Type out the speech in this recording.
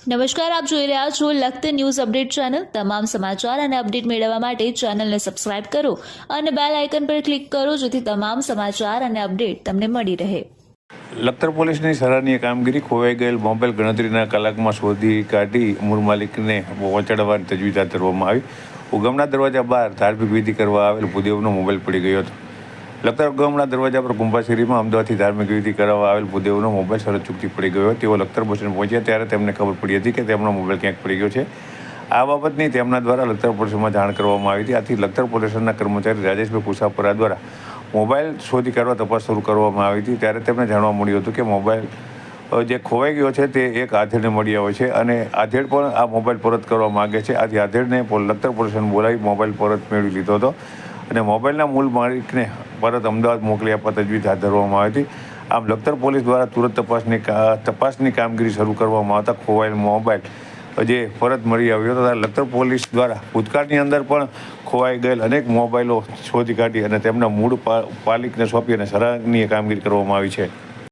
નમસ્કાર, આપ જોઈ રહ્યા છો લખત ન્યૂઝ અપડેટ ચેનલ। તમામ સમાચાર અને અપડેટ મેળવવા માટે ચેનલને સબસ્ક્રાઇબ કરો અને બેલ આઇકન પર ક્લિક કરો જેથી તમામ સમાચાર અને અપડેટ તમને મળી રહે। લખતર પોલીસની સરાહનીય કામગીરી। ખોવાઈ ગયેલ મોબાઈલ ગણતરીના કલાકમાં શોધી કાઢી મૂળ માલિકને પહોંચાડવાની તજવીજ હાથ ધરવામાં આવી। ઉગમના દરવાજા બહાર ધાર્મિક વિધિ કરવા આવેલ ભૂદેવનો મોબાઈલ પડી ગયો હતો। લખતર ઉગમના દરવાજા પર કુંભાશેરીમાં અમદાવાદથી ધાર્મિક વિધિ કરવા આવેલ ભૂદેવનો મોબાઈલ શરત ચૂકતી પડી ગયો। તેઓ લખતર બસ સ્ટેન્ડ પહોંચ્યા ત્યારે તેમને ખબર પડી હતી કે તેમનો મોબાઈલ ક્યાંક પડી ગયો છે। આ બાબતની તેમના દ્વારા લખતર પોલીસમાં જાણ કરવામાં આવી હતી। આથી લખતર પોલીસના કર્મચારી રાજેશભાઈ કુસાપરા દ્વારા મોબાઈલ શોધી કાઢવા તપાસ શરૂ કરવામાં આવી હતી। ત્યારે તેમને જાણવા મળ્યું હતું કે મોબાઈલ જે ખોવાઈ ગયો છે તે એક આધેડને મળી આવ્યો છે અને આધેડ પણ આ મોબાઈલ પરત કરવા માગે છે। આથી આધેડને લખતર પોલીસને બોલાવી મોબાઈલ પરત મેળવી લીધો હતો અને મોબાઈલના મૂળ માલિકને પરત અમદાવાદ મોકલી આપવા તજવીજ હાથ ધરવામાં આવી હતી। આમ લખતર પોલીસ દ્વારા તુરંત તપાસની કામગીરી શરૂ કરવામાં આવતા ખોવાયેલ મોબાઈલ જે પરત મળી આવ્યો હતો। લખતર પોલીસ દ્વારા ભૂતકાળની અંદર પણ ખોવાઈ ગયેલ અનેક મોબાઈલો શોધી કાઢી અને તેમના મૂળ માલિકને સોંપી અને સરાહનીય કામગીરી કરવામાં આવી છે।